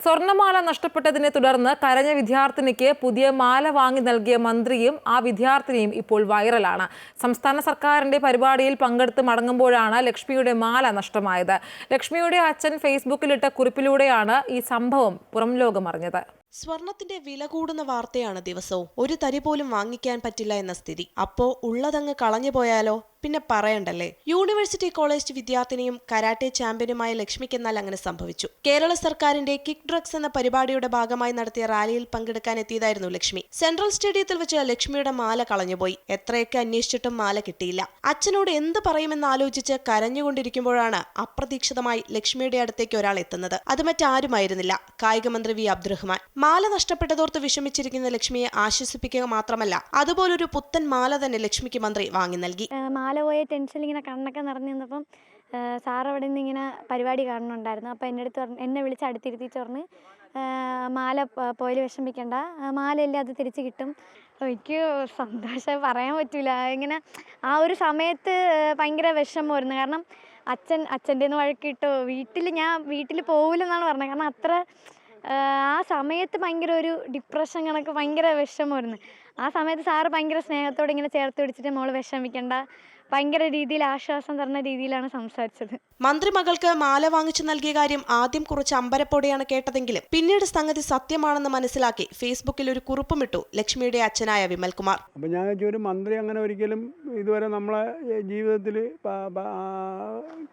സ്വർണ്ണമാല നഷ്ടപ്പെട്ടതിനെ തുടർന്ന് കരഞ്ഞ വിദ്യാർത്ഥിനിക്ക് പുതിയ മാല വാങ്ങി നൽകിയ മന്ത്രിയും ആ വിദ്യാർത്ഥിനിയും ഇപ്പോൾ വൈറലാണ്. സംസ്ഥാന സർക്കാരിന്റെ പരിപാടിയിൽ പങ്കെടുത്ത് മടങ്ങുമ്പോഴാണ് ലക്ഷ്മിയുടെ മാല നഷ്ടമായത്. ലക്ഷ്മിയുടെ അച്ഛൻ ഫേസ്ബുക്കിലിട്ട കുറിപ്പിലൂടെയാണ് ഈ സംഭവം പുറം ലോകം അറിഞ്ഞത്. സ്വർണത്തിന്റെ വില കൂടുന്ന വാർത്തയാണ് ദിവസവും. ഒരു തരി പോലും വാങ്ങിക്കാൻ പറ്റില്ല എന്ന സ്ഥിതി. അപ്പോ ഉള്ളതങ്ങ് കളഞ്ഞു പോയാലോ? പിന്നെ പറയണ്ടല്ലേ. യൂണിവേഴ്സിറ്റി കോളേജ് വിദ്യാർത്ഥിനിയും കരാട്ടെ ചാമ്പ്യനുമായ ലക്ഷ്മിക്കെന്നാൽ അങ്ങനെ സംഭവിച്ചു. കേരള സർക്കാരിന്റെ കിക്ക് ഡ്രഗ്സ് എന്ന പരിപാടിയുടെ ഭാഗമായി നടത്തിയ റാലിയിൽ പങ്കെടുക്കാൻ എത്തിയതായിരുന്നു ലക്ഷ്മി. സെൻട്രൽ സ്റ്റേഡിയത്തിൽ വെച്ച് ലക്ഷ്മിയുടെ മാല കളഞ്ഞുപോയി. എത്രയൊക്കെ അന്വേഷിച്ചിട്ടും മാല കിട്ടിയില്ല. അച്ഛനോട് എന്ത് പറയുമെന്ന് ആലോചിച്ച് കരഞ്ഞുകൊണ്ടിരിക്കുമ്പോഴാണ് അപ്രതീക്ഷിതമായി ലക്ഷ്മിയുടെ അടുത്തേക്ക് ഒരാൾ എത്തുന്നത്. അത് മറ്റാരുമായിരുന്നില്ല, കായിക മന്ത്രി വി അബ്ദുറഹ്മാൻ. മാല നഷ്ടപ്പെട്ടതോർത്ത് വിഷമിച്ചിരിക്കുന്ന ലക്ഷ്മിയെ ആശ്വസിപ്പിക്കുക മാത്രമല്ല, അതുപോലൊരു പുത്തൻ മാല തന്നെ ലക്ഷ്മിക്ക് മന്ത്രി വാങ്ങി നൽകി. മാല പോയ ടെൻഷനിൽ ഇങ്ങനെ കണ്ണൊക്കെ നിറഞ്ഞു നിന്നപ്പം സാറ് അവിടെ നിന്ന് ഇങ്ങനെ പരിപാടി കാണുന്നുണ്ടായിരുന്നു. അപ്പോൾ എന്നെ വിളിച്ച് അടുത്തിരുത്തിച്ച് പറഞ്ഞ് മാല പോയിൽ വിഷമിക്കേണ്ട, മാലയല്ലേ അത് തിരിച്ച് കിട്ടും. എനിക്ക് സന്തോഷം പറയാൻ പറ്റില്ല. ഇങ്ങനെ ആ ഒരു സമയത്ത് ഭയങ്കര വിഷമമായിരുന്നു. കാരണം അച്ഛൻ്റെ നിന്ന് വഴക്കിട്ടോ, വീട്ടിൽ പോകില്ലെന്നാണ് പറഞ്ഞത്. കാരണം അത്ര ആ സമയത്ത് ഭയങ്കര ഒരു ഡിപ്രഷൻ കണക്ക് ഭയങ്കര വിഷമമായിരുന്നു. ആ സമയത്ത് സാറ് ഭയങ്കര സ്നേഹത്തോടെ ഇങ്ങനെ ചേർത്ത് പിടിച്ചിട്ട് മോള് വിഷമിക്കേണ്ട, ഭയങ്കര രീതിയിൽ ആശ്വാസം തരുന്ന രീതിയിലാണ് സംസാരിച്ചത്. മന്ത്രി മകൾക്ക് മാല വാങ്ങിച്ചു നൽകിയ കാര്യം ആദ്യം കുറച്ച് അമ്പരപ്പോടെയാണ് കേട്ടതെങ്കിലും പിന്നീട് സംഗതി സത്യമാണെന്ന് മനസ്സിലാക്കി ഫേസ്ബുക്കിൽ ഒരു കുറിപ്പുമിട്ടു ലക്ഷ്മിയുടെ അച്ഛനായ വിമൽകുമാർ. അപ്പം ഞാൻ ഒരു മന്ത്രി അങ്ങനെ ഒരിക്കലും ഇതുവരെ നമ്മളെ ജീവിതത്തിൽ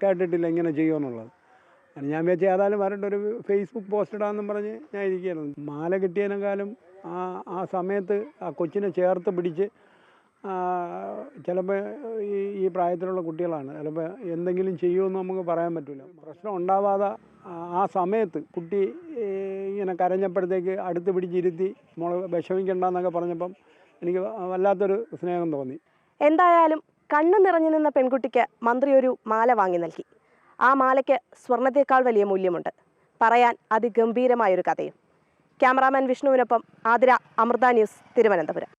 കേട്ടിട്ടില്ല ഇങ്ങനെ ചെയ്യുമെന്നുള്ളത്. ഞാൻ വെച്ച് ഏതായാലും വരണ്ട ഒരു ഫേസ്ബുക്ക് പോസ്റ്റ് ഇടാമെന്നും പറഞ്ഞ് ഞാൻ ഇരിക്കുകയായിരുന്നു. മാല കിട്ടിയതിനേക്കാളും ആ സമയത്ത് ആ കൊച്ചിനെ ചേർത്ത് പിടിച്ച് ചിലപ്പോൾ ഈ പ്രായത്തിലുള്ള കുട്ടികളാണ്, ചിലപ്പോൾ എന്തെങ്കിലും ചെയ്യുമെന്ന് നമുക്ക് പറയാൻ പറ്റില്ല. പ്രശ്നം ഉണ്ടാവാതെ ആ സമയത്ത് കുട്ടി ഇങ്ങനെ കരഞ്ഞപ്പോഴത്തേക്ക് അടുത്ത് പിടിച്ചിരുത്തി മോളെ വിഷമിക്കണ്ടെന്നൊക്കെ പറഞ്ഞപ്പം എനിക്ക് വല്ലാത്തൊരു സ്നേഹം തോന്നി. എന്തായാലും കണ്ണു നിറഞ്ഞു നിന്ന പെൺകുട്ടിക്ക് മന്ത്രി ഒരു മാല വാങ്ങി നൽകി. ആ മാലയ്ക്ക് സ്വർണത്തേക്കാൾ വലിയ മൂല്യമുണ്ട്. പറയാൻ അതിഗംഭീരമായൊരു കഥയും. ക്യാമറാമാൻ വിഷ്ണുവിനൊപ്പം ആതിര, അമൃത ന്യൂസ്, തിരുവനന്തപുരം.